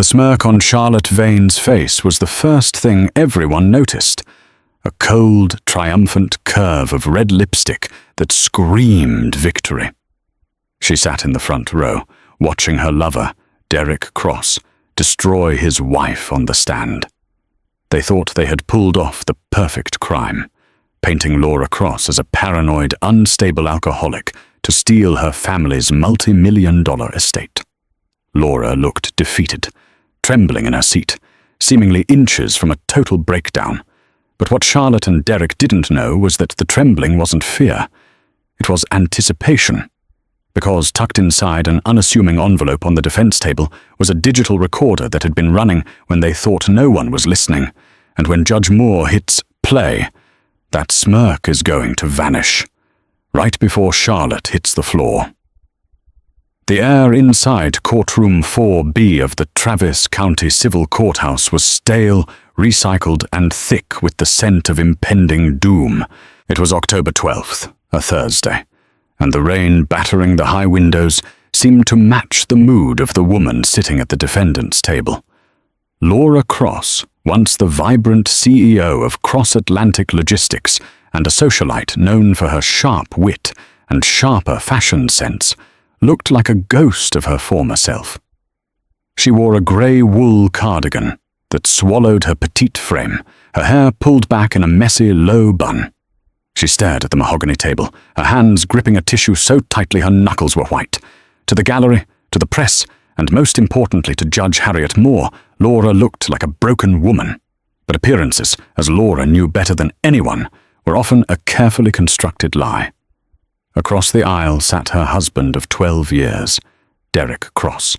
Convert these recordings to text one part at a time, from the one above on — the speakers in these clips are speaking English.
The smirk on Charlotte Vane's face was the first thing everyone noticed. A cold, triumphant curve of red lipstick that screamed victory. She sat in the front row, watching her lover, Derek Cross, destroy his wife on the stand. They thought they had pulled off the perfect crime, painting Laura Cross as a paranoid, unstable alcoholic to steal her family's multi-million-dollar estate. Laura looked defeated, trembling in her seat, seemingly inches from a total breakdown. But what Charlotte and Derek didn't know was that the trembling wasn't fear. It was anticipation. Because tucked inside an unassuming envelope on the defense table was a digital recorder that had been running when they thought no one was listening, and when Judge Moore hits play, that smirk is going to vanish, right before Charlotte hits the floor. The air inside courtroom 4B of the Travis County Civil Courthouse was stale, recycled, and thick with the scent of impending doom. It was October 12th, a Thursday, and the rain battering the high windows seemed to match the mood of the woman sitting at the defendant's table. Laura Cross, once the vibrant CEO of Cross Atlantic Logistics and a socialite known for her sharp wit and sharper fashion sense, looked like a ghost of her former self. She wore a grey wool cardigan that swallowed her petite frame, her hair pulled back in a messy, low bun. She stared at the mahogany table, her hands gripping a tissue so tightly her knuckles were white. To the gallery, to the press, and most importantly to Judge Harriet Moore, Laura looked like a broken woman. But appearances, as Laura knew better than anyone, were often a carefully constructed lie. Across the aisle sat her husband of 12 years, Derek Cross.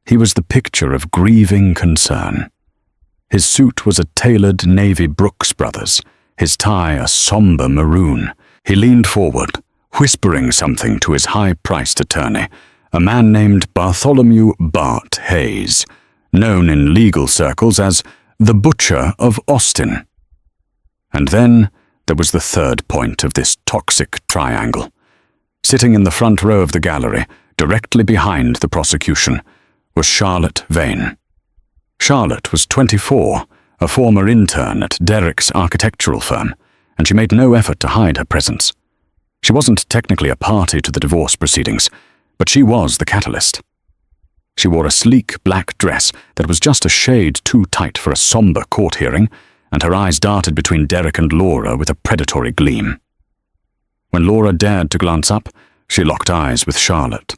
He was the picture of grieving concern. His suit was a tailored navy Brooks Brothers, his tie a somber maroon. He leaned forward, whispering something to his high-priced attorney, a man named Bartholomew Bart Hayes, known in legal circles as the Butcher of Austin. And then there was the third point of this toxic triangle. Sitting in the front row of the gallery, directly behind the prosecution, was Charlotte Vane. Charlotte was 24, a former intern at Derek's architectural firm, and she made no effort to hide her presence. She wasn't technically a party to the divorce proceedings, but she was the catalyst. She wore a sleek black dress that was just a shade too tight for a somber court hearing, and her eyes darted between Derek and Laura with a predatory gleam. When Laura dared to glance up, she locked eyes with Charlotte.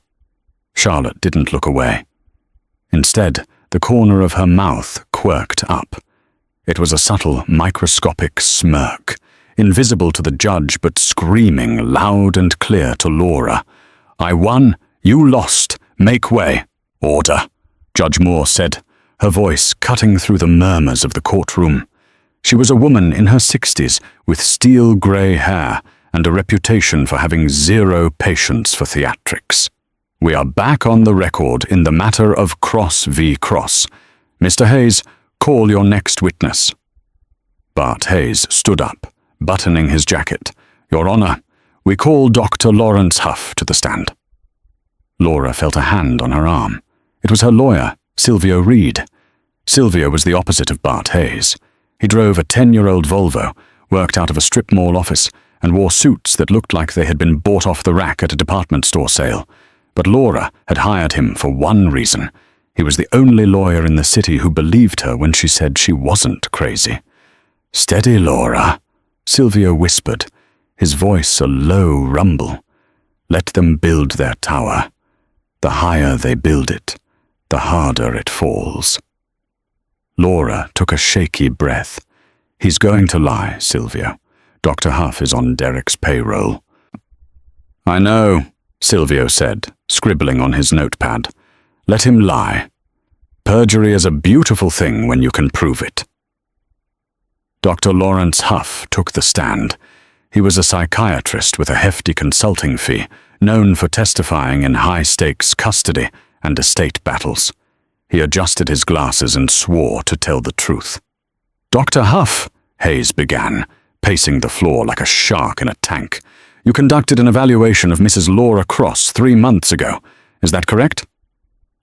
Charlotte didn't look away. Instead, the corner of her mouth quirked up. It was a subtle, microscopic smirk, invisible to the judge but screaming loud and clear to Laura. "I won, you lost, make way. Order," Judge Moore said, her voice cutting through the murmurs of the courtroom. She was a woman in her 60s with steel grey hair and a reputation for having zero patience for theatrics. "We are back on the record in the matter of Cross v. Cross. Mr. Hayes, call your next witness." Bart Hayes stood up, buttoning his jacket. "Your Honor, we call Dr. Lawrence Huff to the stand." Laura felt a hand on her arm. It was her lawyer, Silvio Reed. Silvio was the opposite of Bart Hayes. He drove a 10-year-old Volvo, worked out of a strip mall office, and wore suits that looked like they had been bought off the rack at a department store sale. But Laura had hired him for one reason. He was the only lawyer in the city who believed her when she said she wasn't crazy. "Steady, Laura," Silvio whispered, his voice a low rumble. "Let them build their tower. The higher they build it, the harder it falls." Laura took a shaky breath. "He's going to lie, Silvio. Dr. Huff is on Derek's payroll." "I know," Silvio said, scribbling on his notepad. "Let him lie. Perjury is a beautiful thing when you can prove it." Dr. Lawrence Huff took the stand. He was a psychiatrist with a hefty consulting fee, known for testifying in high-stakes custody and estate battles. He adjusted his glasses and swore to tell the truth. "Dr. Huff," Hayes began, pacing the floor like a shark in a tank, "you conducted an evaluation of Mrs. Laura Cross 3 months ago. Is that correct?"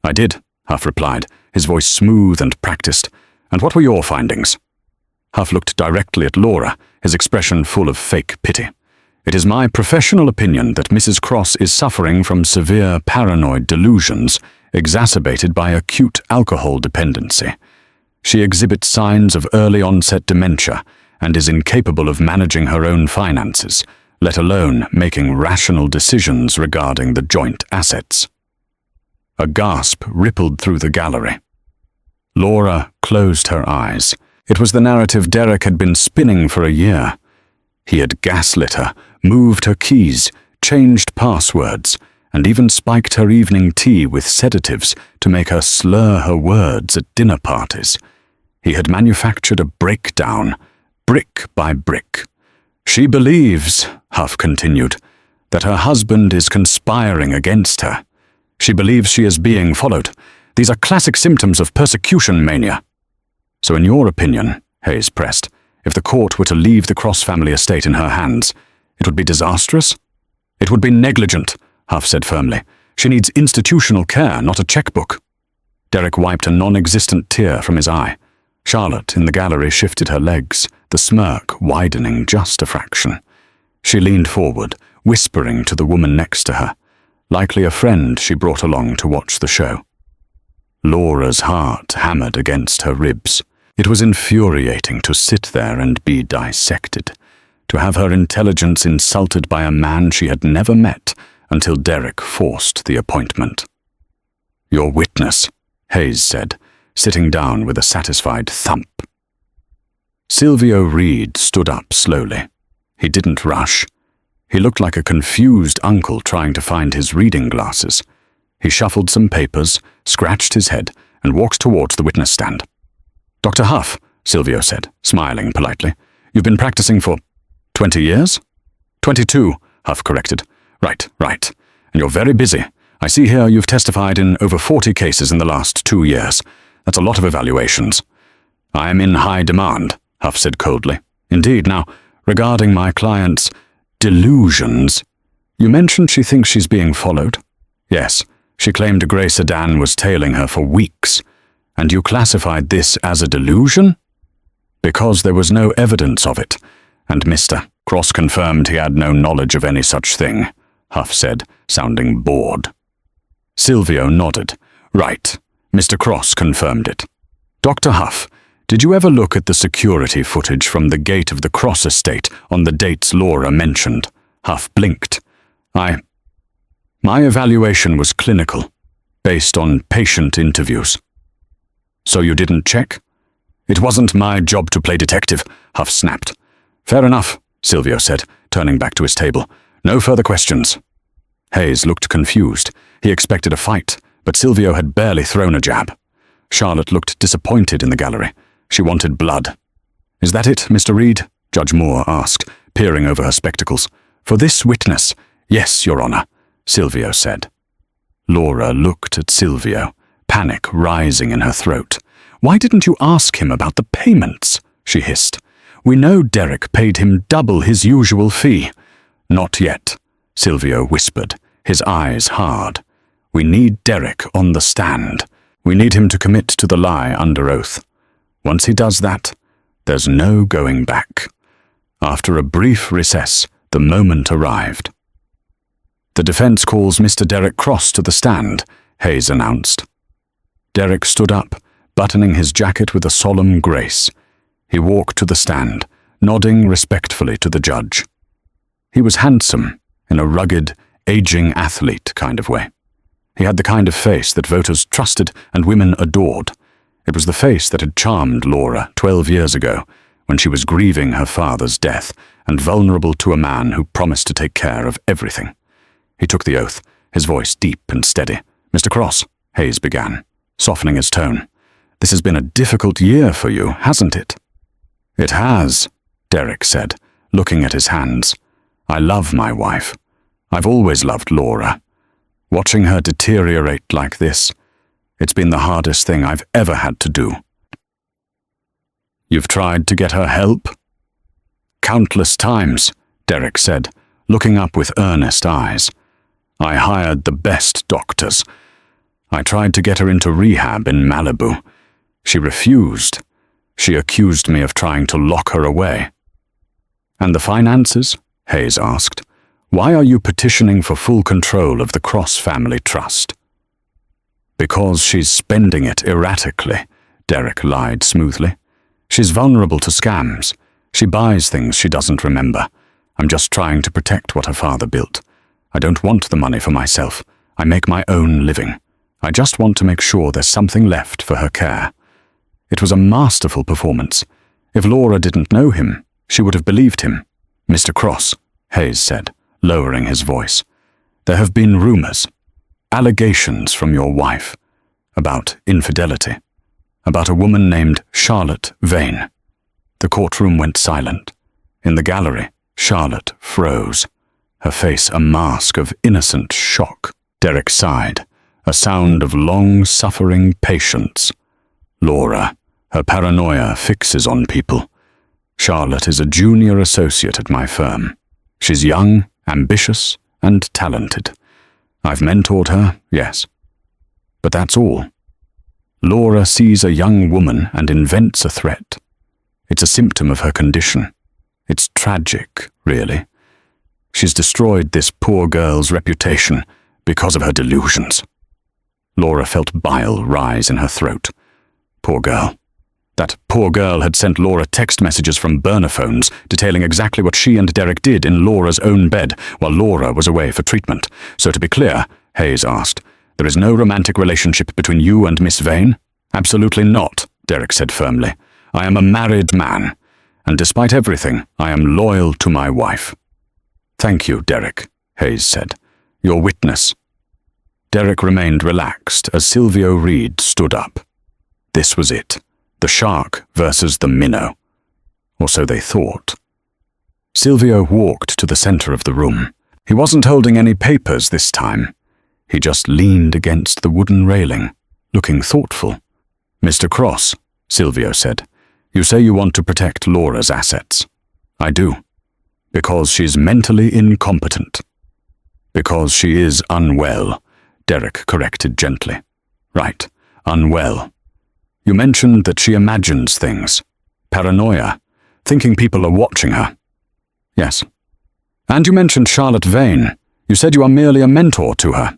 "I did," Huff replied, his voice smooth and practiced. "And what were your findings?" Huff looked directly at Laura, his expression full of fake pity. "It is my professional opinion that Mrs. Cross is suffering from severe paranoid delusions, exacerbated by acute alcohol dependency. She exhibits signs of early-onset dementia and is incapable of managing her own finances, let alone making rational decisions regarding the joint assets." A gasp rippled through the gallery. Laura closed her eyes. It was the narrative Derek had been spinning for a year. He had gaslit her, moved her keys, changed passwords, and even spiked her evening tea with sedatives to make her slur her words at dinner parties. He had manufactured a breakdown, brick by brick. "She believes," Huff continued, "that her husband is conspiring against her. She believes she is being followed. These are classic symptoms of persecution mania." "So in your opinion," Hayes pressed, "if the court were to leave the Cross family estate in her hands, it would be disastrous?" "It would be negligent," Huff said firmly. "She needs institutional care, not a checkbook." Derek wiped a non-existent tear from his eye. Charlotte in the gallery shifted her legs, the smirk widening just a fraction. She leaned forward, whispering to the woman next to her, likely a friend she brought along to watch the show. Laura's heart hammered against her ribs. It was infuriating to sit there and be dissected, to have her intelligence insulted by a man she had never met until Derek forced the appointment. "Your witness," Hayes said, sitting down with a satisfied thump. Silvio Reed stood up slowly. He didn't rush. He looked like a confused uncle trying to find his reading glasses. He shuffled some papers, scratched his head, and walked towards the witness stand. "Dr. Huff," Silvio said, smiling politely, "you've been practicing for 20 years? 22, Huff corrected. Right. And you're very busy. I see here you've testified in over 40 cases in the last 2 years. That's a lot of evaluations." "I am in high demand," Huff said coldly. "Indeed. Now, regarding my client's delusions, you mentioned she thinks she's being followed?" "Yes. She claimed a grey sedan was tailing her for weeks. And you classified this as a delusion?" "Because there was no evidence of it, and Mr. Cross confirmed he had no knowledge of any such thing," Huff said, sounding bored. Silvio nodded. "Right. Mr. Cross confirmed it. Dr. Huff, did you ever look at the security footage from the gate of the Cross estate on the dates Laura mentioned?" Huff blinked. My evaluation was clinical, based on patient interviews." "So you didn't check?" "It wasn't my job to play detective," Huff snapped. "Fair enough," Silvio said, turning back to his table. "No further questions." Hayes looked confused. He expected a fight, but Silvio had barely thrown a jab. Charlotte looked disappointed in the gallery. She wanted blood. "Is that it, Mr. Reed?" Judge Moore asked, peering over her spectacles. "For this witness?" "Yes, Your Honor," Silvio said. Laura looked at Silvio, panic rising in her throat. "Why didn't you ask him about the payments?" she hissed. "We know Derek paid him double his usual fee." "Not yet," Silvio whispered, his eyes hard. "We need Derek on the stand. We need him to commit to the lie under oath. Once he does that, there's no going back." After a brief recess, the moment arrived. "The defense calls Mr. Derek Cross to the stand," Hayes announced. Derek stood up, buttoning his jacket with a solemn grace. He walked to the stand, nodding respectfully to the judge. He was handsome, in a rugged, aging athlete kind of way. He had the kind of face that voters trusted and women adored. It was the face that had charmed Laura 12 years ago, when she was grieving her father's death and vulnerable to a man who promised to take care of everything. He took the oath, his voice deep and steady. "Mr. Cross," Hayes began, softening his tone, "this has been a difficult year for you, hasn't it?" "It has," Derek said, looking at his hands. "I love my wife. I've always loved Laura. Watching her deteriorate like this, it's been the hardest thing I've ever had to do." "You've tried to get her help?" "Countless times," Derek said, looking up with earnest eyes. "I hired the best doctors. I tried to get her into rehab in Malibu. She refused. She accused me of trying to lock her away. And the finances? Hayes asked. Why are you petitioning for full control of the Cross family trust? Because she's spending it erratically, Derek lied smoothly. She's vulnerable to scams. She buys things she doesn't remember. I'm just trying to protect what her father built. I don't want the money for myself. I make my own living. I just want to make sure there's something left for her care. It was a masterful performance. If Laura didn't know him, she would have believed him. Mr. Cross, Hayes said, lowering his voice. There have been rumors, allegations from your wife, about infidelity, about a woman named Charlotte Vane. The courtroom went silent. In the gallery, Charlotte froze, her face a mask of innocent shock. Derek sighed, a sound of long-suffering patience. Laura, her paranoia fixes on people. Charlotte is a junior associate at my firm. She's young, ambitious, and talented. I've mentored her, yes. But that's all. Laura sees a young woman and invents a threat. It's a symptom of her condition. It's tragic, really. She's destroyed this poor girl's reputation because of her delusions. Laura felt bile rise in her throat. Poor girl. That poor girl had sent Laura text messages from burner phones detailing exactly what she and Derek did in Laura's own bed while Laura was away for treatment. So to be clear, Hayes asked, there is no romantic relationship between you and Miss Vane? Absolutely not, Derek said firmly. I am a married man, and despite everything, I am loyal to my wife. Thank you, Derek, Hayes said. Your witness. Derek remained relaxed as Silvio Reed stood up. This was it. The shark versus the minnow. Or so they thought. Silvio walked to the center of the room. He wasn't holding any papers this time. He just leaned against the wooden railing, looking thoughtful. Mr. Cross, Silvio said, you say you want to protect Laura's assets. I do. Because she's mentally incompetent. Because she is unwell, Derek corrected gently. Right, unwell. You mentioned that she imagines things. Paranoia. Thinking people are watching her. Yes. And you mentioned Charlotte Vane. You said you are merely a mentor to her.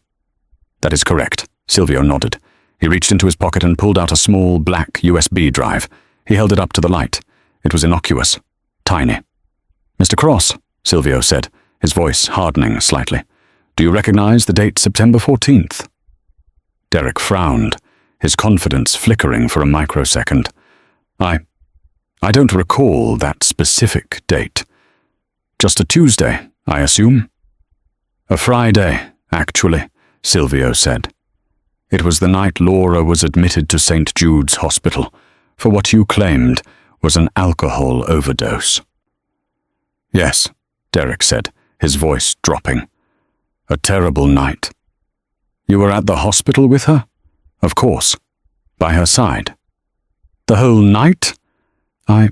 That is correct, Silvio nodded. He reached into his pocket and pulled out a small black USB drive. He held it up to the light. It was innocuous. Tiny. Mr. Cross, Silvio said, his voice hardening slightly. Do you recognize the date September 14th? Derek frowned, his confidence flickering for a microsecond. I don't recall that specific date. Just a Tuesday, I assume? A Friday, actually, Silvio said. It was the night Laura was admitted to St. Jude's Hospital for what you claimed was an alcohol overdose. Yes, Derek said, his voice dropping. A terrible night. You were at the hospital with her? Of course. By her side. The whole night? I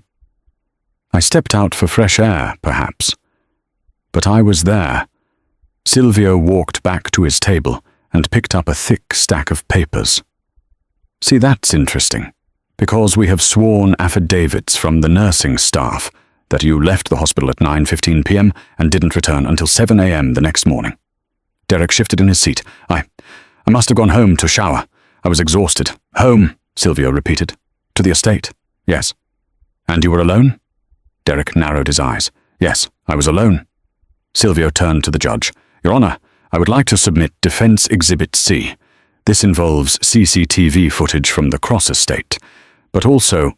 stepped out for fresh air, perhaps. But I was there. Silvio walked back to his table and picked up a thick stack of papers. See, that's interesting, because we have sworn affidavits from the nursing staff that you left the hospital at 9:15 p.m. and didn't return until 7 a.m. the next morning. Derek shifted in his seat. I must have gone home to shower. I was exhausted. Home, Silvio repeated. To the estate. Yes. And you were alone? Derek narrowed his eyes. Yes, I was alone. Silvio turned to the judge. Your Honor, I would like to submit Defense Exhibit C. This involves CCTV footage from the Cross estate, but also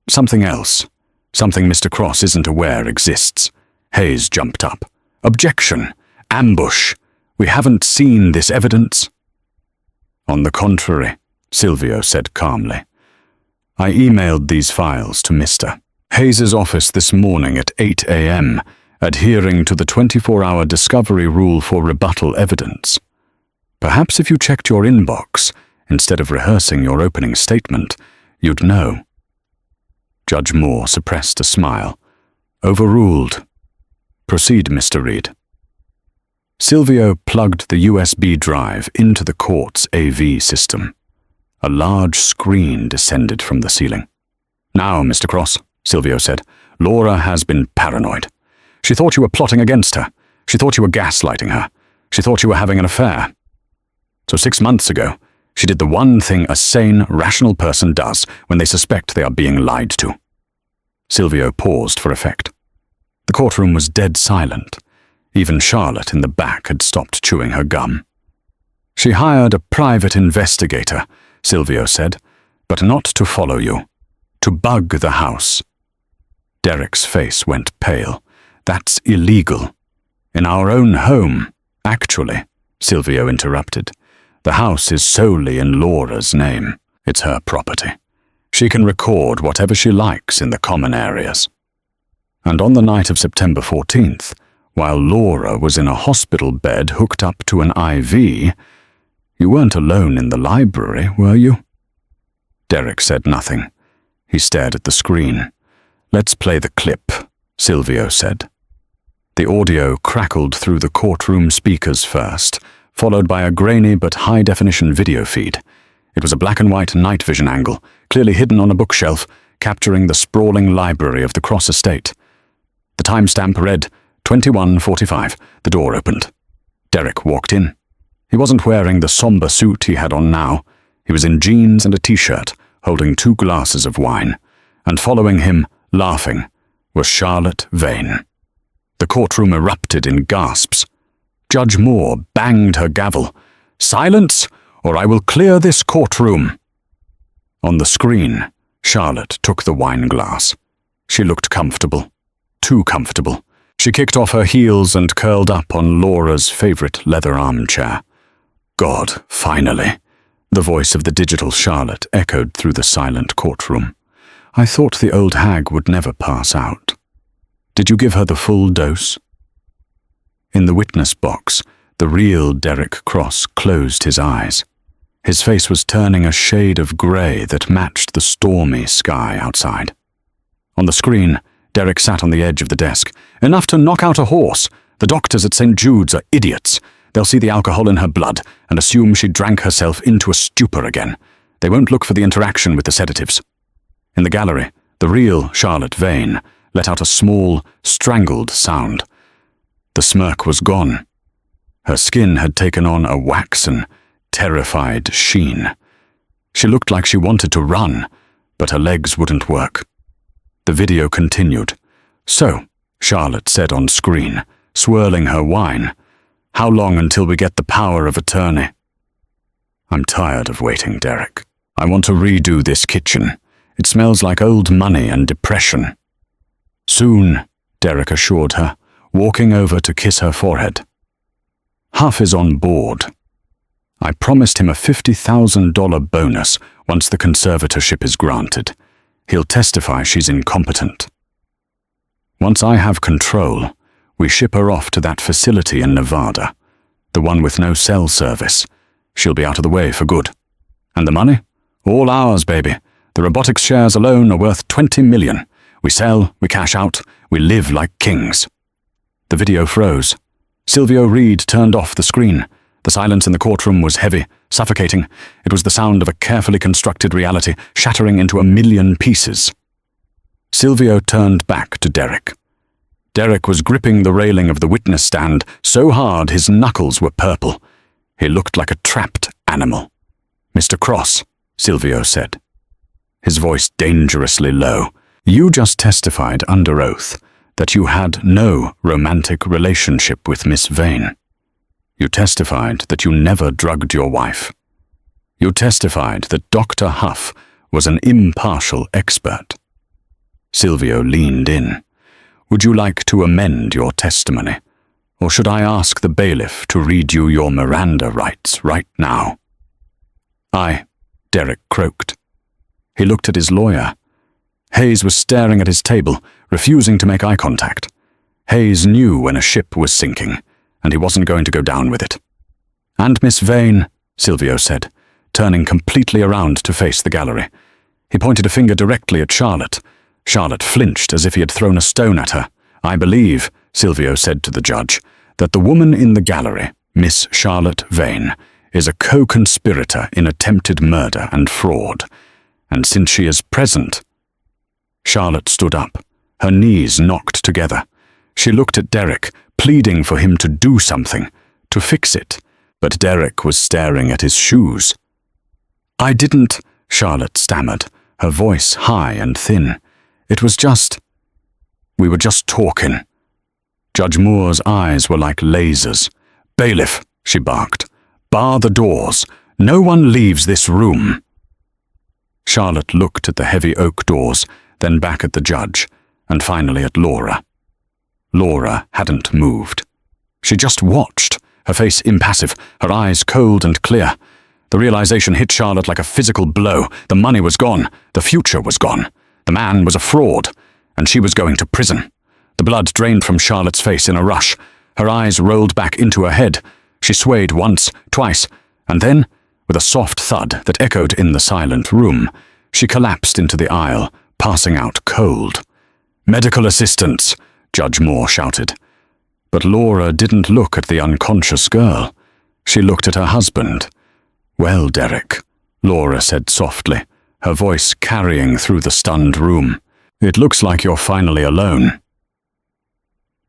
something else. Something Mr. Cross isn't aware exists. Hayes jumped up. Objection! Ambush! We haven't seen this evidence. On the contrary, Silvio said calmly. I emailed these files to Mr. Hayes's office this morning at 8 a.m., adhering to the 24-hour discovery rule for rebuttal evidence. Perhaps if you checked your inbox, instead of rehearsing your opening statement, you'd know. Judge Moore suppressed a smile. Overruled. Proceed, Mr. Reed. Silvio plugged the USB drive into the court's AV system. A large screen descended from the ceiling. "Now, Mr. Cross," Silvio said, "Laura has been paranoid. She thought you were plotting against her. She thought you were gaslighting her. She thought you were having an affair. So 6 months ago, she did the one thing a sane, rational person does when they suspect they are being lied to." Silvio paused for effect. The courtroom was dead silent. Even Charlotte in the back had stopped chewing her gum. "She hired a private investigator," Silvio said, "but not to follow you. To bug the house." Derek's face went pale. "That's illegal. In our own home, actually," Silvio interrupted. "The house is solely in Laura's name. It's her property. She can record whatever she likes in the common areas." And on the night of September 14th, while Laura was in a hospital bed hooked up to an IV, you weren't alone in the library, were you? Derek said nothing. He stared at the screen. "Let's play the clip," Silvio said. The audio crackled through the courtroom speakers first, followed by a grainy but high-definition video feed. It was a black-and-white night vision angle, clearly hidden on a bookshelf, capturing the sprawling library of the Cross estate. The timestamp read 21:45. The door opened. Derek walked in. He wasn't wearing the somber suit he had on now. He was in jeans and a t-shirt, holding 2 glasses of wine. And following him, laughing, was Charlotte Vane. The courtroom erupted in gasps. Judge Moore banged her gavel. "Silence, or I will clear this courtroom." On the screen, Charlotte took the wine glass. She looked comfortable. Too comfortable. She kicked off her heels and curled up on Laura's favorite leather armchair. "God, finally," the voice of the digital Charlotte echoed through the silent courtroom. "I thought the old hag would never pass out. Did you give her the full dose?" In the witness box, the real Derek Cross closed his eyes. His face was turning a shade of grey that matched the stormy sky outside. On the screen, Derek sat on the edge of the desk. "Enough to knock out a horse. The doctors at St. Jude's are idiots. They'll see the alcohol in her blood and assume she drank herself into a stupor again. They won't look for the interaction with the sedatives." In the gallery, the real Charlotte Vane let out a small, strangled sound. The smirk was gone. Her skin had taken on a waxen, terrified sheen. She looked like she wanted to run, but her legs wouldn't work. The video continued. "So," Charlotte said on screen, swirling her wine, "how long until we get the power of attorney?" "I'm tired of waiting, Derek. I want to redo this kitchen. It smells like old money and depression." "Soon," Derek assured her, walking over to kiss her forehead. "Huff is on board. I promised him a $50,000 bonus once the conservatorship is granted. He'll testify she's incompetent. Once I have control, we ship her off to that facility in Nevada, the one with no cell service. She'll be out of the way for good. And the money? All ours, baby. The robotics shares alone are worth $20 million. We sell, we cash out, we live like kings." The video froze. Silvio Reed turned off the screen. The silence in the courtroom was heavy, suffocating. It was the sound of a carefully constructed reality shattering into a million pieces. Silvio turned back to Derek. Derek was gripping the railing of the witness stand so hard his knuckles were purple. He looked like a trapped animal. "Mr. Cross," Silvio said, his voice dangerously low, "you just testified under oath that you had no romantic relationship with Miss Vane. You testified that you never drugged your wife. You testified that Dr. Huff was an impartial expert." Silvio leaned in. "Would you like to amend your testimony, or should I ask the bailiff to read you your Miranda rights right now?" "Aye," Derek croaked. He looked at his lawyer. Hayes was staring at his table, refusing to make eye contact. Hayes knew when a ship was sinking, and he wasn't going to go down with it. "And Miss Vane," Silvio said, turning completely around to face the gallery. He pointed a finger directly at Charlotte. Charlotte flinched as if he had thrown a stone at her. "I believe," Silvio said to the judge, that the woman in the gallery, Miss Charlotte Vane, is a co-conspirator in attempted murder and fraud, and since she is present—" Charlotte stood up, her knees knocked together. She looked at Derek, pleading for him to do something, to fix it, but Derek was staring at his shoes. "I didn't," Charlotte stammered, her voice high and thin. "It was just— we were just talking." Judge Moore's eyes were like lasers. "Bailiff," she barked, "bar the doors. No one leaves this room." Charlotte looked at the heavy oak doors, then back at the judge, and finally at Laura. Laura hadn't moved. She just watched, her face impassive, her eyes cold and clear. The realization hit Charlotte like a physical blow. The money was gone. The future was gone. The man was a fraud, and she was going to prison. The blood drained from Charlotte's face in a rush. Her eyes rolled back into her head. She swayed once, twice, and then, with a soft thud that echoed in the silent room, she collapsed into the aisle, passing out cold. "Medical assistance!" Judge Moore shouted. But Laura didn't look at the unconscious girl. She looked at her husband. "Well, Derek," Laura said softly, her voice carrying through the stunned room, "it looks like you're finally alone."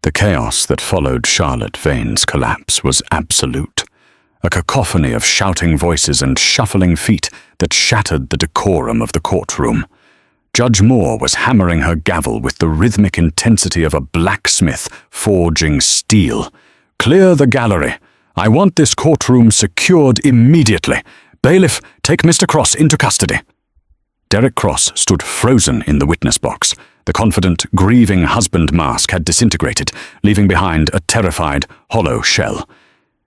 The chaos that followed Charlotte Vane's collapse was absolute. A cacophony of shouting voices and shuffling feet that shattered the decorum of the courtroom. Judge Moore was hammering her gavel with the rhythmic intensity of a blacksmith forging steel. "Clear the gallery. I want this courtroom secured immediately. Bailiff, take Mr. Cross into custody." Derek Cross stood frozen in the witness box. The confident, grieving husband mask had disintegrated, leaving behind a terrified, hollow shell.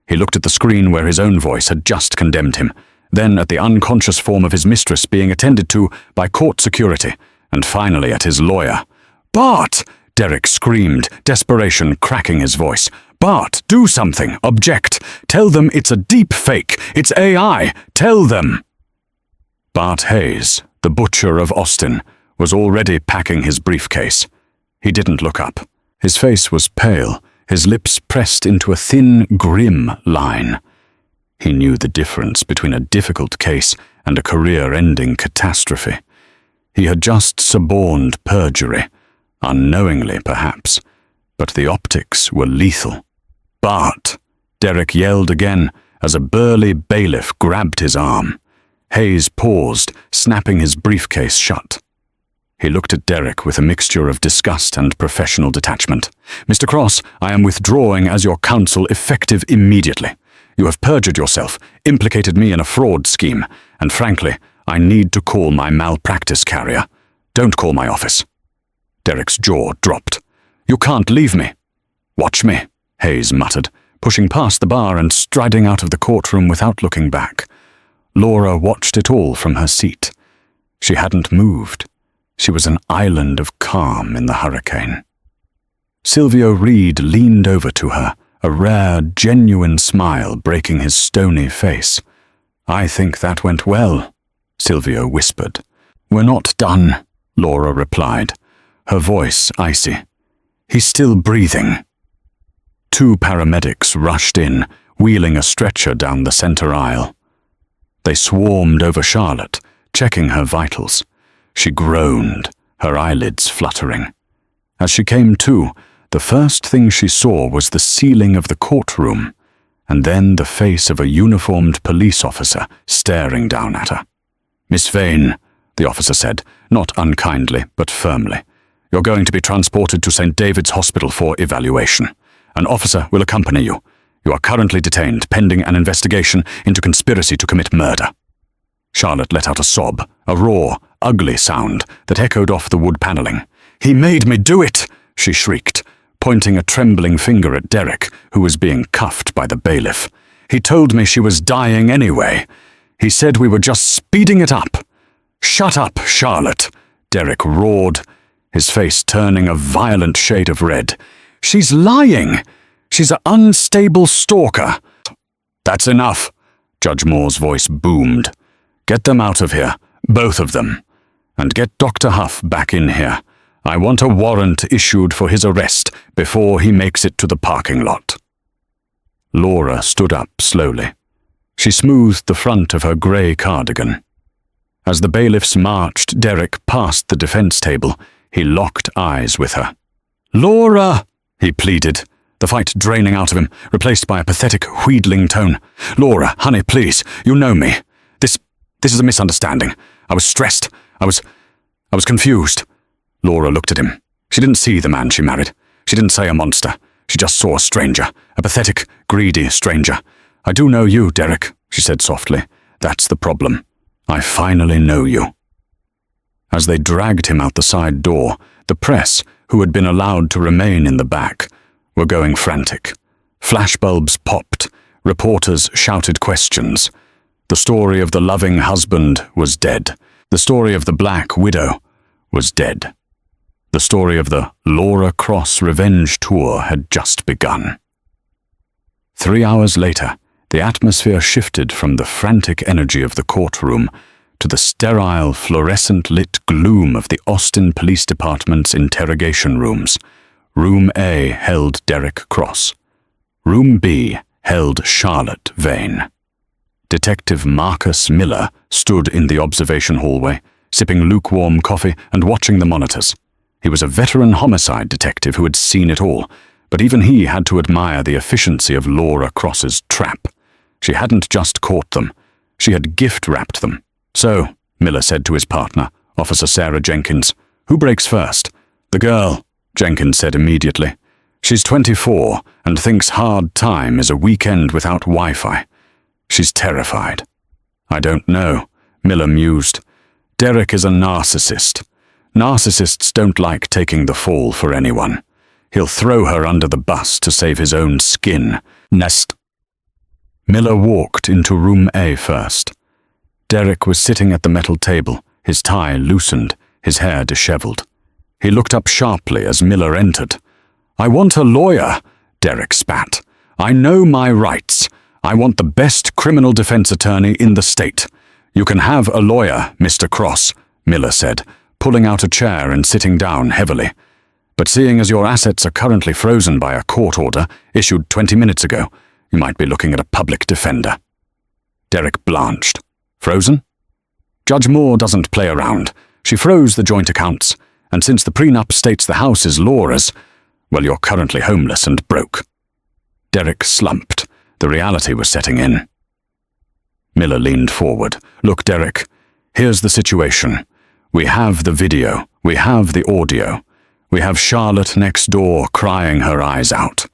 He looked at the screen where his own voice had just condemned him, then at the unconscious form of his mistress being attended to by court security, and finally at his lawyer. "Bart!" Derek screamed, desperation cracking his voice. "Bart, do something! Object! Tell them it's a deep fake! It's AI! Tell them!" Bart Hayes, the butcher of Austin, was already packing his briefcase. He didn't look up. His face was pale, his lips pressed into a thin, grim line. He knew the difference between a difficult case and a career-ending catastrophe. He had just suborned perjury, unknowingly perhaps, but the optics were lethal. "Bart!" Derek yelled again as a burly bailiff grabbed his arm. Hayes paused, snapping his briefcase shut. He looked at Derek with a mixture of disgust and professional detachment. "Mr. Cross, I am withdrawing as your counsel effective immediately. You have perjured yourself, implicated me in a fraud scheme, and frankly, I need to call my malpractice carrier. Don't call my office." Derek's jaw dropped. "You can't leave me." "Watch me," Hayes muttered, pushing past the bar and striding out of the courtroom without looking back. Laura watched it all from her seat. She hadn't moved. She was an island of calm in the hurricane. Silvio Reed leaned over to her, a rare, genuine smile breaking his stony face. "I think that went well," Silvio whispered. "We're not done," Laura replied, her voice icy. "He's still breathing." Two paramedics rushed in, wheeling a stretcher down the center aisle. They swarmed over Charlotte, checking her vitals. She groaned, her eyelids fluttering. As she came to, the first thing she saw was the ceiling of the courtroom, and then the face of a uniformed police officer staring down at her. "Miss Vane," the officer said, not unkindly but firmly, "you're going to be transported to St. David's Hospital for evaluation. An officer will accompany you. You are currently detained pending an investigation into conspiracy to commit murder." Charlotte let out a sob, a raw, ugly sound that echoed off the wood paneling. "He made me do it!" she shrieked, pointing a trembling finger at Derek, who was being cuffed by the bailiff. "He told me she was dying anyway. He said we were just speeding it up." "Shut up, Charlotte!" Derek roared, his face turning a violent shade of red. "She's lying! She's an unstable stalker!" "That's enough!" Judge Moore's voice boomed. "Get them out of here, both of them. And get Dr. Huff back in here. I want a warrant issued for his arrest before he makes it to the parking lot." Laura stood up slowly. She smoothed the front of her grey cardigan. As the bailiffs marched Derek past the defence table, he locked eyes with her. "Laura!" he pleaded, the fight draining out of him, replaced by a pathetic, wheedling tone. "Laura, honey, please, you know me. This is a misunderstanding. I was stressed. I was confused." Laura looked at him. She didn't see the man she married. She didn't say a monster. She just saw a stranger, a pathetic, greedy stranger. "I do know you, Derek," she said softly. "That's the problem. I finally know you." As they dragged him out the side door, the press, who had been allowed to remain in the back, were going frantic. Flashbulbs popped. Reporters shouted questions. The story of the loving husband was dead. The story of the Black Widow was dead. The story of the Laura Cross revenge tour had just begun. 3 hours later, the atmosphere shifted from the frantic energy of the courtroom to the sterile, fluorescent-lit gloom of the Austin Police Department's interrogation rooms. Room A held Derek Cross. Room B held Charlotte Vane. Detective Marcus Miller stood in the observation hallway, sipping lukewarm coffee and watching the monitors. He was a veteran homicide detective who had seen it all, but even he had to admire the efficiency of Laura Cross's trap. She hadn't just caught them, she had gift-wrapped them. "So," Miller said to his partner, Officer Sarah Jenkins, "who breaks first?" "The girl," Jenkins said immediately. "She's 24 and thinks hard time is a weekend without Wi-Fi. She's terrified." "I don't know," Miller mused. "Derek is a narcissist. Narcissists don't like taking the fall for anyone. He'll throw her under the bus to save his own skin. Nest." Miller walked into Room A first. Derek was sitting at the metal table, his tie loosened, his hair disheveled. He looked up sharply as Miller entered. "I want a lawyer," Derek spat. "I know my rights. I want the best criminal defense attorney in the state. You can have a lawyer, Mr. Cross," Miller said, pulling out a chair and sitting down heavily. "But seeing as your assets are currently frozen by a court order issued 20 minutes ago, you might be looking at a public defender." Derek blanched. "Frozen?" "Judge Moore doesn't play around. She froze the joint accounts, and since the prenup states the house is Laura's, well, you're currently homeless and broke." Derek slumped. The reality was setting in. Miller leaned forward. "Look, Derek, here's the situation. We have the video. We have the audio. We have Charlotte next door crying her eyes out.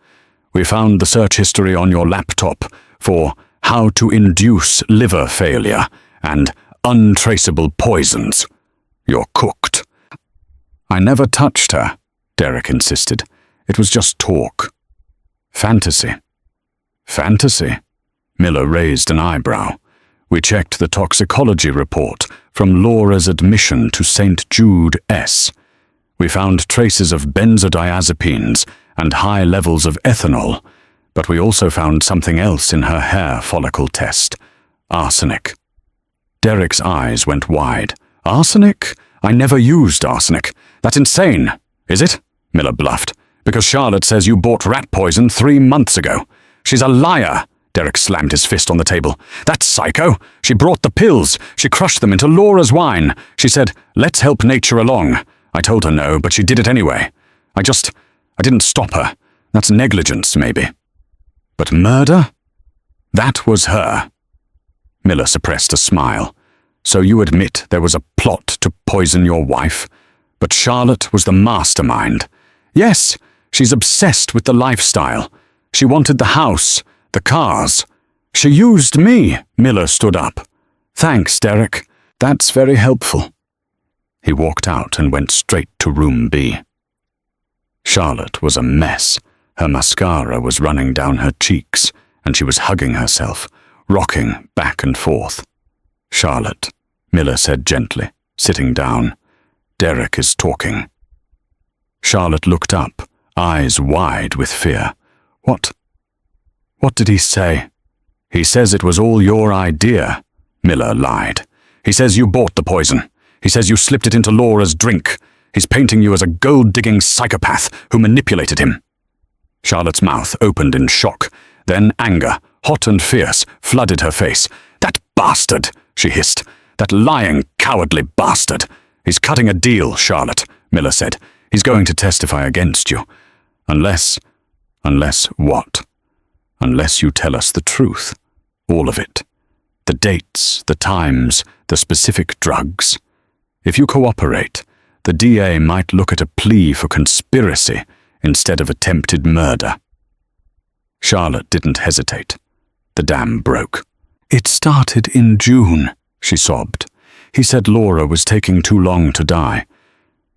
We found the search history on your laptop for how to induce liver failure and untraceable poisons. You're cooked." "I never touched her," Derek insisted. "It was just talk." "Fantasy." "Fantasy?" Miller raised an eyebrow. "We checked the toxicology report from Laura's admission to St. Jude S. We found traces of benzodiazepines and high levels of ethanol, but we also found something else in her hair follicle test. Arsenic." Derek's eyes went wide. "Arsenic? I never used arsenic. That's insane." "Is it?" Miller bluffed. "Because Charlotte says you bought rat poison 3 months ago." "She's a liar!" Derek slammed his fist on the table. "That psycho! She brought the pills. She crushed them into Laura's wine. She said, 'Let's help nature along.' I told her no, but she did it anyway. I didn't stop her. That's negligence, maybe. But murder? That was her." Miller suppressed a smile. "So you admit there was a plot to poison your wife? But Charlotte was the mastermind." "Yes, she's obsessed with the lifestyle. She wanted the house, the cars. She used me." Miller stood up. "Thanks, Derek. That's very helpful." He walked out and went straight to Room B. Charlotte was a mess. Her mascara was running down her cheeks, and she was hugging herself, rocking back and forth. "Charlotte," Miller said gently, sitting down. "Derek is talking." Charlotte looked up, eyes wide with fear. What did he say?" "He says it was all your idea," Miller lied. "He says you bought the poison. He says you slipped it into Laura's drink. He's painting you as a gold-digging psychopath who manipulated him." Charlotte's mouth opened in shock, Then anger, hot and fierce, flooded her face. "That bastard!" she hissed. "That lying, cowardly bastard! He's cutting a deal, Charlotte," Miller said. "He's going to testify against you. Unless what? Unless you tell us the truth. All of it. The dates, the times, the specific drugs. If you cooperate, the DA might look at a plea for conspiracy instead of attempted murder." Charlotte didn't hesitate. The dam broke. "It started in June," she sobbed. "He said Laura was taking too long to die.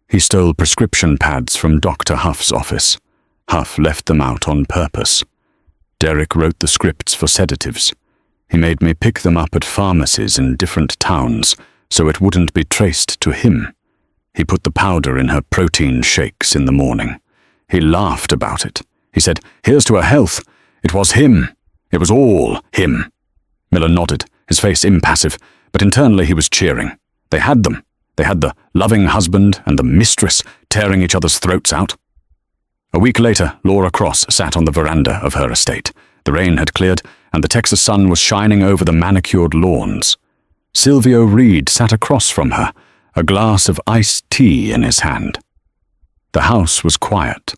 He stole prescription pads from Dr. Huff's office. Huff left them out on purpose. Derek wrote the scripts for sedatives. He made me pick them up at pharmacies in different towns so it wouldn't be traced to him. He put the powder in her protein shakes in the morning. He laughed about it. He said, 'Here's to her health.' It was him. It was all him." Miller nodded, his face impassive, but internally he was cheering. They had them. They had the loving husband and the mistress tearing each other's throats out. A week later, Laura Cross sat on the veranda of her estate. The rain had cleared, and the Texas sun was shining over the manicured lawns. Silvio Reed sat across from her, a glass of iced tea in his hand. The house was quiet.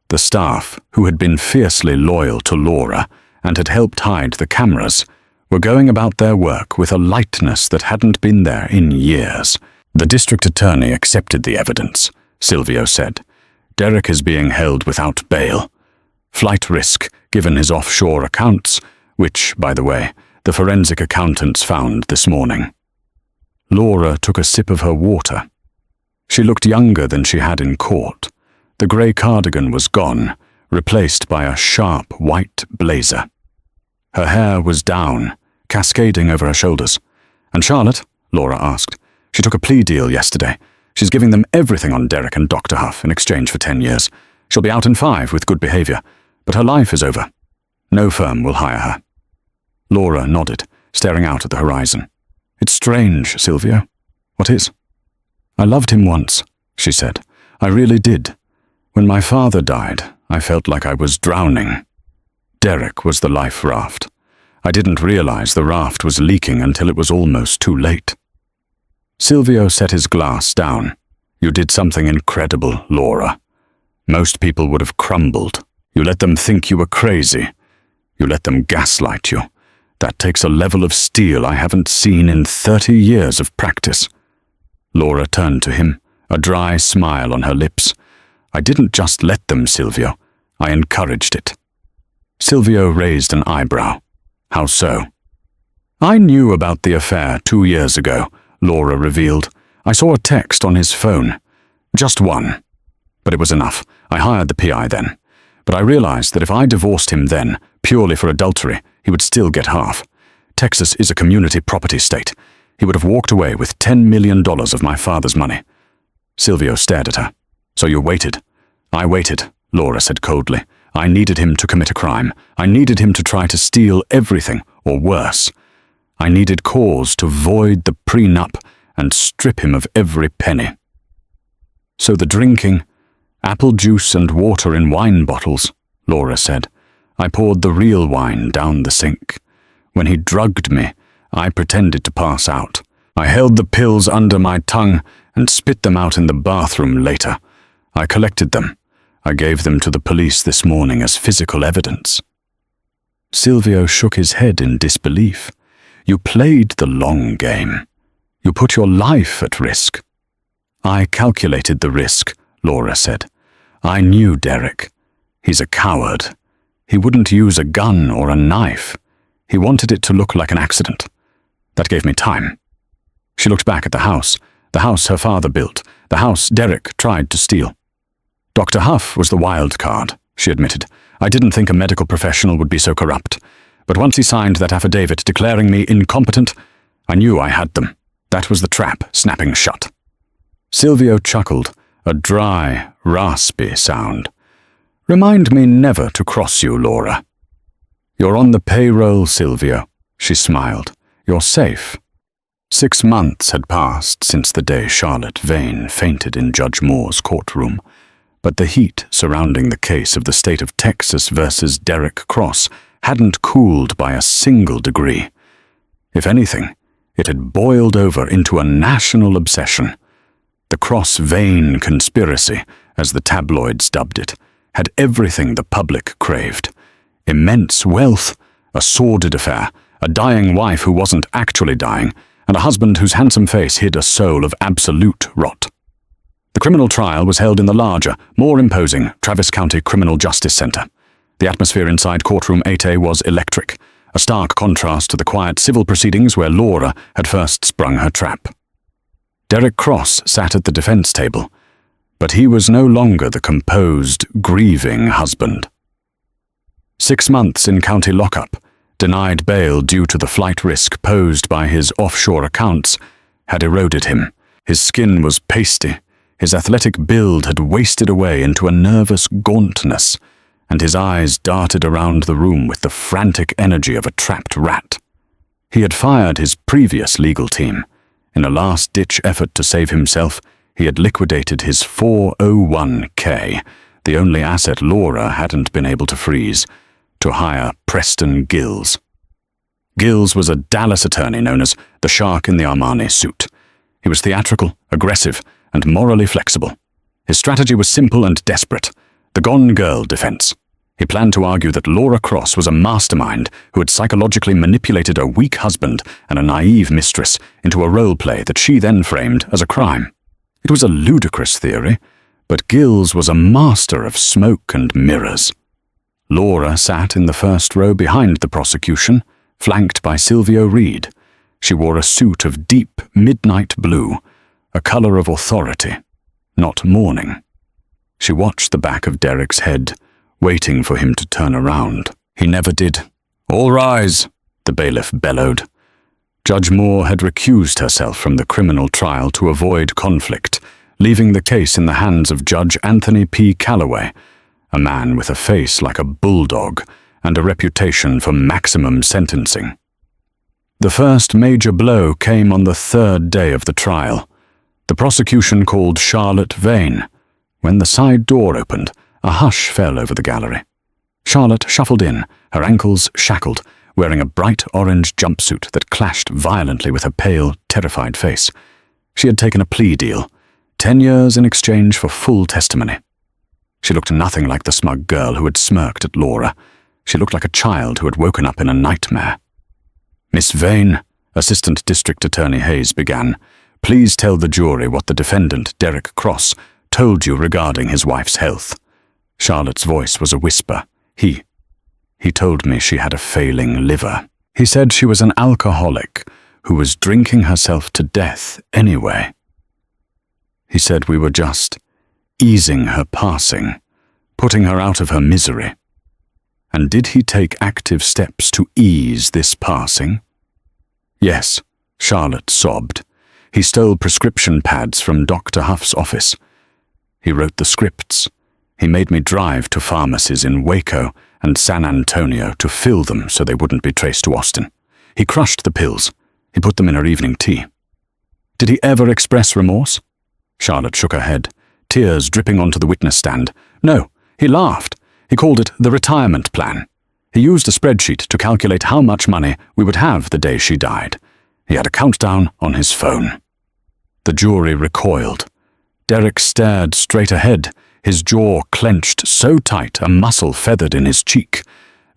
The staff, who had been fiercely loyal to Laura and had helped hide the cameras, were going about their work with a lightness that hadn't been there in years. "The district attorney accepted the evidence," Silvio said. "Derek is being held without bail. Flight risk, given his offshore accounts, which, by the way, the forensic accountants found this morning." Laura took a sip of her water. She looked younger than she had in court. The grey cardigan was gone, replaced by a sharp white blazer. Her hair was down, cascading over her shoulders. "And Charlotte?" Laura asked. "She took a plea deal yesterday. She's giving them everything on Derek and Dr. Huff in exchange for 10 years. She'll be out in 5 with good behavior, but her life is over. No firm will hire her." Laura nodded, staring out at the horizon. "It's strange, Silvio." "What is?" "I loved him once," she said. "I really did. When my father died, I felt like I was drowning. Derek was the life raft. I didn't realize the raft was leaking until it was almost too late." Silvio set his glass down. "You did something incredible, Laura. Most people would have crumbled. You let them think you were crazy. You let them gaslight you. That takes a level of steel I haven't seen in 30 years of practice." Laura turned to him, a dry smile on her lips. "I didn't just let them, Silvio. I encouraged it." Silvio raised an eyebrow. "How so?" "I knew about the affair 2 years ago," Laura revealed. "I saw a text on his phone. Just one. But it was enough. I hired the PI then. But I realized that if I divorced him then, purely for adultery, he would still get half. Texas is a community property state. He would have walked away with $10 million of my father's money." Silvio stared at her. "So you waited?" "I waited," Laura said coldly. "I needed him to commit a crime. I needed him to try to steal everything, or worse. I needed cause to void the prenup and strip him of every penny." "So the drinking, apple juice and water in wine bottles," Laura said. "I poured the real wine down the sink. When he drugged me, I pretended to pass out. I held the pills under my tongue and spit them out in the bathroom later. I collected them. I gave them to the police this morning as physical evidence." Silvio shook his head in disbelief. "You played the long game. You put your life at risk." "I calculated the risk," Laura said. "I knew Derek. He's a coward. He wouldn't use a gun or a knife. He wanted it to look like an accident. That gave me time." She looked back at the house her father built, the house Derek tried to steal. "Dr. Huff was the wild card," she admitted. "I didn't think a medical professional would be so corrupt. But once he signed that affidavit declaring me incompetent, I knew I had them. That was the trap snapping shut." Silvio chuckled, a dry, raspy sound. "Remind me never to cross you, Laura." "You're on the payroll, Silvio," she smiled. "You're safe." 6 months had passed since the day Charlotte Vane fainted in Judge Moore's courtroom, but the heat surrounding the case of the state of Texas versus Derek Cross hadn't cooled by a single degree. If anything, it had boiled over into a national obsession. The cross-vein conspiracy, as the tabloids dubbed it, had everything the public craved. Immense wealth, a sordid affair, a dying wife who wasn't actually dying, and a husband whose handsome face hid a soul of absolute rot. The criminal trial was held in the larger, more imposing Travis County Criminal Justice Center. The atmosphere inside courtroom 8A was electric, a stark contrast to the quiet civil proceedings where Laura had first sprung her trap. Derek Cross sat at the defense table, but he was no longer the composed, grieving husband. 6 months in county lockup, denied bail due to the flight risk posed by his offshore accounts, had eroded him. His skin was pasty, his athletic build had wasted away into a nervous gauntness, and his eyes darted around the room with the frantic energy of a trapped rat. He had fired his previous legal team. In a last-ditch effort to save himself, he had liquidated his 401k, the only asset Laura hadn't been able to freeze, to hire Preston Gills. Gills was a Dallas attorney known as the Shark in the Armani suit. He was theatrical, aggressive, and morally flexible. His strategy was simple and desperate, the Gone Girl defense. He planned to argue that Laura Cross was a mastermind who had psychologically manipulated a weak husband and a naive mistress into a role play that she then framed as a crime. It was a ludicrous theory, but Gills was a master of smoke and mirrors. Laura sat in the first row behind the prosecution, flanked by Silvio Reed. She wore a suit of deep midnight blue, a color of authority, not mourning. She watched the back of Derek's head, waiting for him to turn around. He never did. "All rise," the bailiff bellowed. Judge Moore had recused herself from the criminal trial to avoid conflict, leaving the case in the hands of Judge Anthony P. Calloway, a man with a face like a bulldog and a reputation for maximum sentencing. The first major blow came on the third day of the trial. The prosecution called Charlotte Vane. When the side door opened, a hush fell over the gallery. Charlotte shuffled in, her ankles shackled, wearing a bright orange jumpsuit that clashed violently with her pale, terrified face. She had taken a plea deal, 10 years in exchange for full testimony. She looked nothing like the smug girl who had smirked at Laura. She looked like a child who had woken up in a nightmare. "Miss Vane," Assistant District Attorney Hayes began, "please tell the jury what the defendant, Derek Cross, told you regarding his wife's health." Charlotte's voice was a whisper. He told me she had a failing liver. He said she was an alcoholic who was drinking herself to death anyway. He said we were just easing her passing, putting her out of her misery. And did he take active steps to ease this passing? Yes, Charlotte sobbed. He stole prescription pads from Dr. Huff's office. He wrote the scripts. He made me drive to pharmacies in Waco and San Antonio to fill them so they wouldn't be traced to Austin. He crushed the pills. He put them in her evening tea. Did he ever express remorse? Charlotte shook her head, tears dripping onto the witness stand. No, he laughed. He called it the retirement plan. He used a spreadsheet to calculate how much money we would have the day she died. He had a countdown on his phone. The jury recoiled. Derek stared straight ahead, his jaw clenched so tight a muscle feathered in his cheek.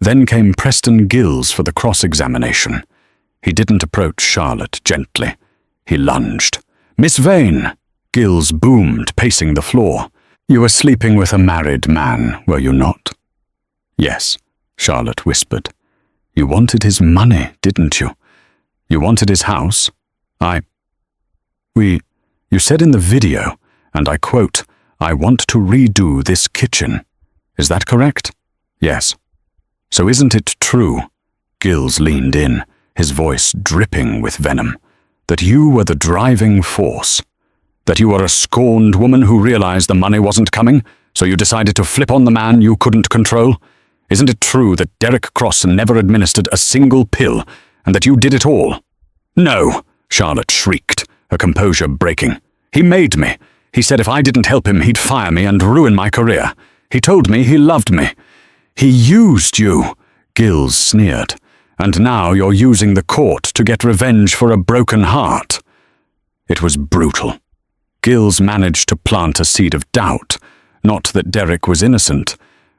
Then came Preston Gills for the cross-examination. He didn't approach Charlotte gently. He lunged. "Miss Vane!" Gills boomed, pacing the floor. "You were sleeping with a married man, were you not?" "Yes," Charlotte whispered. "You wanted his money, didn't you? You wanted his house? You said in the video, and I quote, 'I want to redo this kitchen.' Is that correct?" "Yes." "So isn't it true," Gills leaned in, his voice dripping with venom, "that you were the driving force? That you were a scorned woman who realized the money wasn't coming, so you decided to flip on the man you couldn't control? Isn't it true that Derek Cross never administered a single pill, and that you did it all?" "No," Charlotte shrieked, her composure breaking. "He made me. He said if I didn't help him, he'd fire me and ruin my career. He told me he loved me. He used you." Gills sneered. "And now you're using the court to get revenge for a broken heart." It was brutal. Gills managed to plant a seed of doubt, not that Derek was innocent,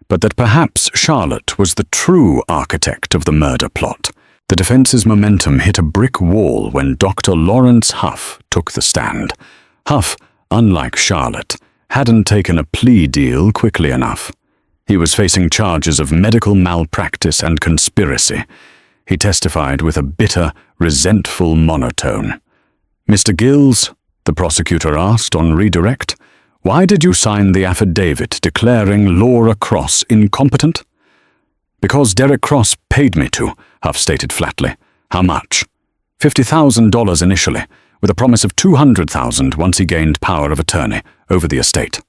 but that perhaps Charlotte was the true architect of the murder plot. The defense's momentum hit a brick wall when Dr. Lawrence Huff took the stand. Huff, unlike Charlotte, hadn't taken a plea deal quickly enough. He was facing charges of medical malpractice and conspiracy. He testified with a bitter, resentful monotone. "Mr. Gills," the prosecutor asked on redirect, "why did you sign the affidavit declaring Laura Cross incompetent?" "Because Derek Cross paid me to," Huff stated flatly. "How much?" $50,000 initially, with a promise of $200,000 once he gained power of attorney over the estate.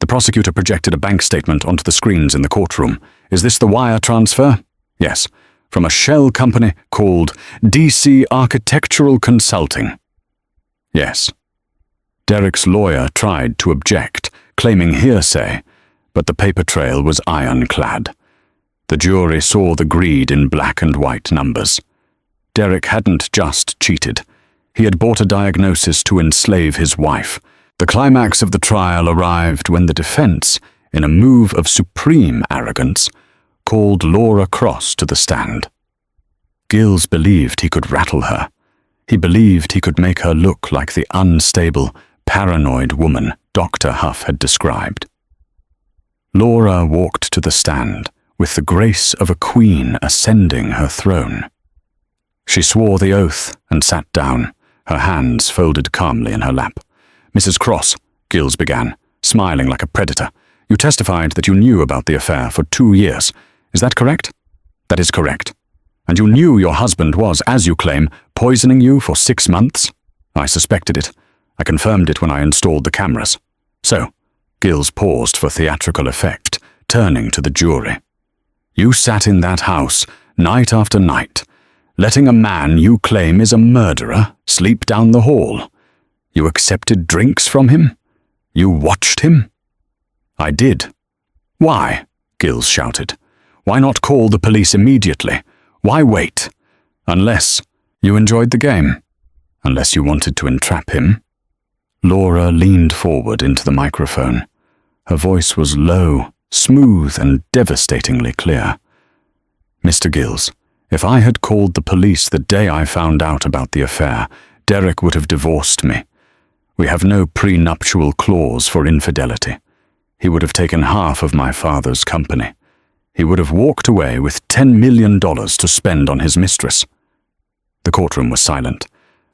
The prosecutor projected a bank statement onto the screens in the courtroom. "Is this the wire transfer?" "Yes, from a shell company called DC Architectural Consulting." "Yes." Derek's lawyer tried to object, claiming hearsay, but the paper trail was ironclad. The jury saw the greed in black and white numbers. Derek hadn't just cheated. He had bought a diagnosis to enslave his wife. The climax of the trial arrived when the defense, in a move of supreme arrogance, called Laura Cross to the stand. Gills believed he could rattle her. He believed he could make her look like the unstable, paranoid woman Dr. Huff had described. Laura walked to the stand, with the grace of a queen ascending her throne. She swore the oath and sat down, her hands folded calmly in her lap. "Mrs. Cross," Gills began, smiling like a predator, "you testified that you knew about the affair for 2 years. Is that correct?" "That is correct." "And you knew your husband was, as you claim, poisoning you for 6 months?" "I suspected it. I confirmed it when I installed the cameras." "So," Gills paused for theatrical effect, turning to the jury, "you sat in that house, night after night, letting a man you claim is a murderer sleep down the hall. You accepted drinks from him? You watched him?" "I did." "Why?" Gills shouted. "Why not call the police immediately? Why wait? Unless you enjoyed the game. Unless you wanted to entrap him." Laura leaned forward into the microphone. Her voice was low, smooth, and devastatingly clear. "Mr. Gills, if I had called the police the day I found out about the affair, Derek would have divorced me. We have no prenuptial clause for infidelity. He would have taken half of my father's company. He would have walked away with $10 million to spend on his mistress." The courtroom was silent.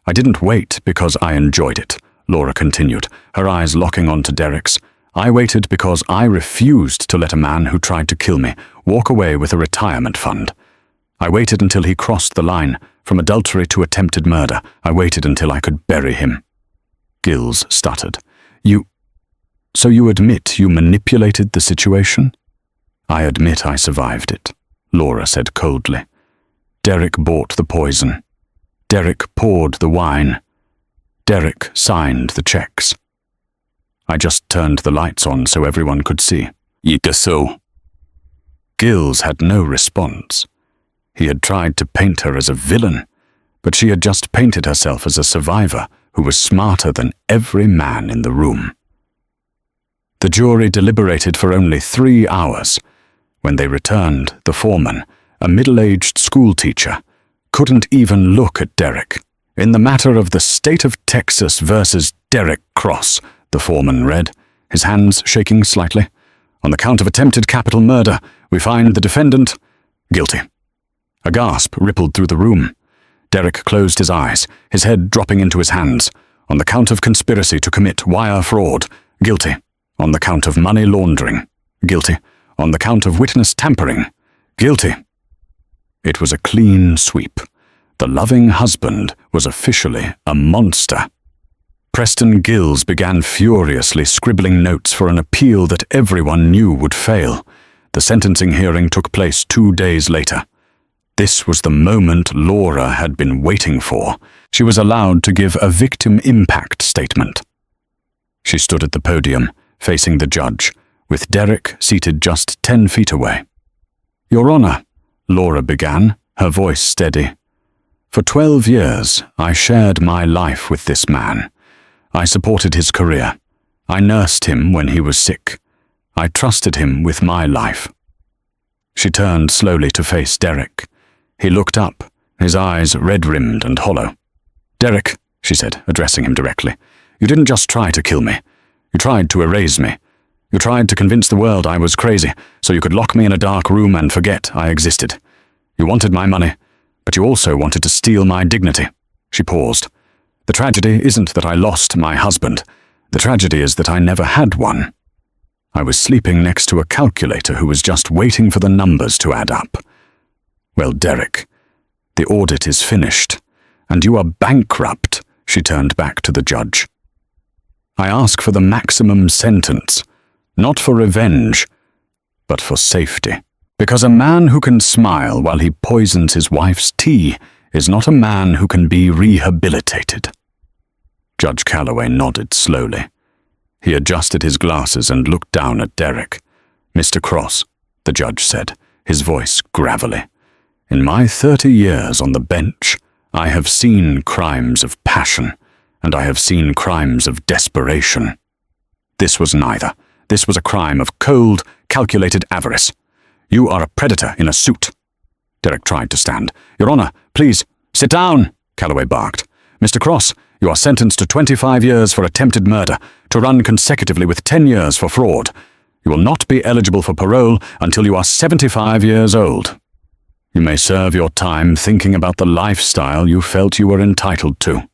"I didn't wait because I enjoyed it," Laura continued, her eyes locking onto Derek's. "I waited because I refused to let a man who tried to kill me walk away with a retirement fund. I waited until he crossed the line, from adultery to attempted murder. I waited until I could bury him." Gills stuttered. So you admit you manipulated the situation?" "I admit I survived it," Laura said coldly. "Derek bought the poison. Derek poured the wine. Derek signed the checks. I just turned the lights on so everyone could see." "So?" Gills had no response. He had tried to paint her as a villain, but she had just painted herself as a survivor who was smarter than every man in the room. The jury deliberated for only 3 hours. When they returned, the foreman, a middle-aged schoolteacher, couldn't even look at Derek. "In the matter of the state of Texas versus Derek Cross," the foreman read, his hands shaking slightly, "on the count of attempted capital murder, we find the defendant guilty." A gasp rippled through the room. Derek closed his eyes, his head dropping into his hands. "On the count of conspiracy to commit wire fraud, guilty. On the count of money laundering, guilty. On the count of witness tampering, guilty." It was a clean sweep. The loving husband was officially a monster. Preston Gills began furiously scribbling notes for an appeal that everyone knew would fail. The sentencing hearing took place 2 days later. This was the moment Laura had been waiting for. She was allowed to give a victim impact statement. She stood at the podium, facing the judge, with Derek seated just 10 feet away. "Your Honor," Laura began, her voice steady. For 12 years, I shared my life with this man. I supported his career. I nursed him when he was sick. I trusted him with my life. She turned slowly to face Derek. He looked up, his eyes red-rimmed and hollow. "Derek," she said, addressing him directly, "you didn't just try to kill me. You tried to erase me. You tried to convince the world I was crazy, so you could lock me in a dark room and forget I existed. You wanted my money, but you also wanted to steal my dignity." She paused. "The tragedy isn't that I lost my husband. The tragedy is that I never had one. I was sleeping next to a calculator who was just waiting for the numbers to add up. Well, Derek, the audit is finished, and you are bankrupt," she turned back to the judge. "I ask for the maximum sentence, not for revenge, but for safety. Because a man who can smile while he poisons his wife's tea is not a man who can be rehabilitated." Judge Calloway nodded slowly. He adjusted his glasses and looked down at Derek. "Mr. Cross," the judge said, his voice gravelly, "in my 30 years on the bench, I have seen crimes of passion, and I have seen crimes of desperation. This was neither. This was a crime of cold, calculated avarice. You are a predator in a suit." Derek tried to stand. "Your Honor, please, sit down," Calloway barked. "Mr. Cross, you are sentenced to 25 years for attempted murder, to run consecutively with 10 years for fraud. You will not be eligible for parole until you are 75 years old. You may serve your time thinking about the lifestyle you felt you were entitled to."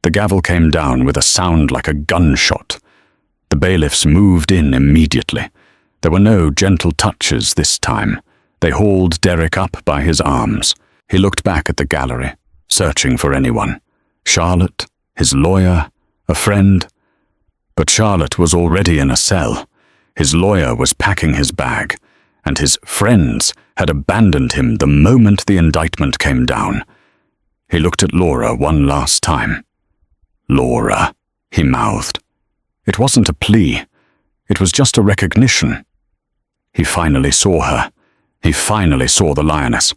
The gavel came down with a sound like a gunshot. The bailiffs moved in immediately. There were no gentle touches this time. They hauled Derek up by his arms. He looked back at the gallery, searching for anyone. Charlotte, his lawyer, a friend. But Charlotte was already in a cell. His lawyer was packing his bag, and his friends had abandoned him the moment the indictment came down. He looked at Laura one last time. "Laura," he mouthed. It wasn't a plea. It was just a recognition. He finally saw her. He finally saw the lioness.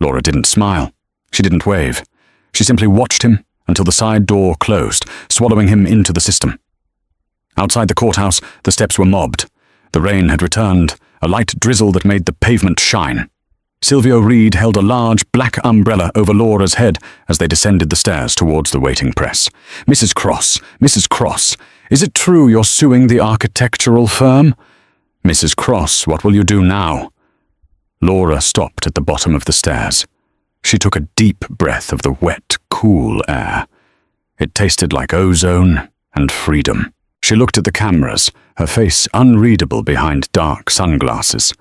Laura didn't smile. She didn't wave. She simply watched him until the side door closed, swallowing him into the system. Outside the courthouse, the steps were mobbed. The rain had returned, a light drizzle that made the pavement shine. Silvio Reed held a large black umbrella over Laura's head as they descended the stairs towards the waiting press. Mrs. Cross, is it true you're suing the architectural firm?" "Mrs. Cross, what will you do now?" Laura stopped at the bottom of the stairs. She took a deep breath of the wet, cool air. It tasted like ozone and freedom. She looked at the cameras, her face unreadable behind dark sunglasses.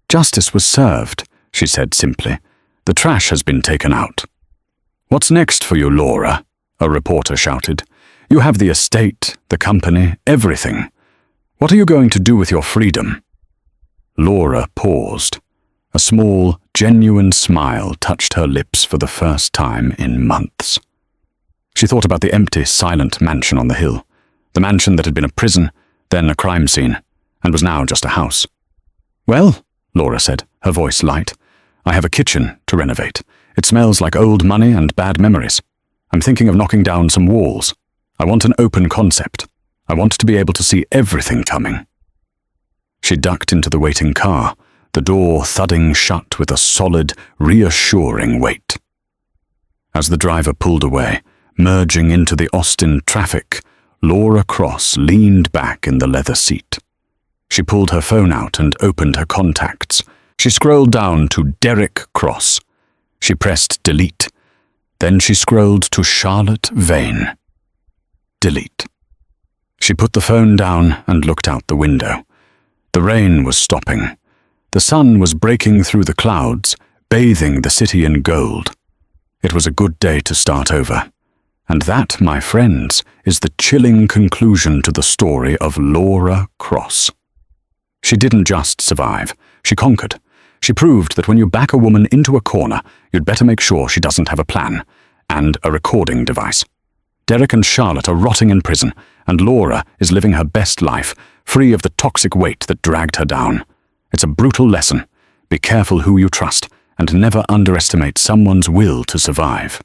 "Justice was served," she said simply. "The trash has been taken out." "What's next for you, Laura?" a reporter shouted. "You have the estate, the company, everything. What are you going to do with your freedom?" Laura paused. A small, genuine smile touched her lips for the first time in months. She thought about the empty, silent mansion on the hill. The mansion that had been a prison, then a crime scene, and was now just a house. "Well," Laura said, her voice light, "I have a kitchen to renovate. It smells like old money and bad memories. I'm thinking of knocking down some walls. I want an open concept. I want to be able to see everything coming." She ducked into the waiting car, the door thudding shut with a solid, reassuring weight. As the driver pulled away, merging into the Austin traffic, Laura Cross leaned back in the leather seat. She pulled her phone out and opened her contacts. She scrolled down to Derek Cross. She pressed delete. Then she scrolled to Charlotte Vane. Delete. She put the phone down and looked out the window. The rain was stopping. The sun was breaking through the clouds, bathing the city in gold. It was a good day to start over. And that, my friends, is the chilling conclusion to the story of Laura Cross. She didn't just survive. She conquered. She proved that when you back a woman into a corner, you'd better make sure she doesn't have a plan and a recording device. Derek and Charlotte are rotting in prison, and Laura is living her best life, free of the toxic weight that dragged her down. It's a brutal lesson, Be careful who you trust, and never underestimate someone's will to survive.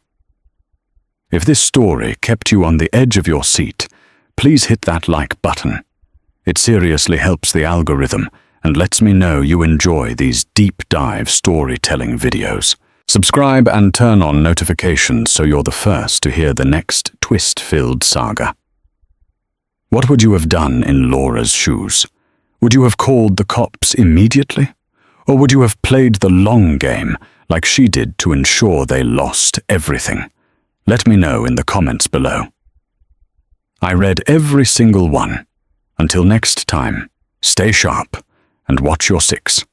If this story kept you on the edge of your seat, please hit that like button. It seriously helps the algorithm and lets me know you enjoy these deep dive storytelling videos. Subscribe and turn on notifications so you're the first to hear the next twist-filled saga. What would you have done in Laura's shoes? Would you have called the cops immediately? Or would you have played the long game like she did to ensure they lost everything? Let me know in the comments below. I read every single one. Until next time, stay sharp and watch your six.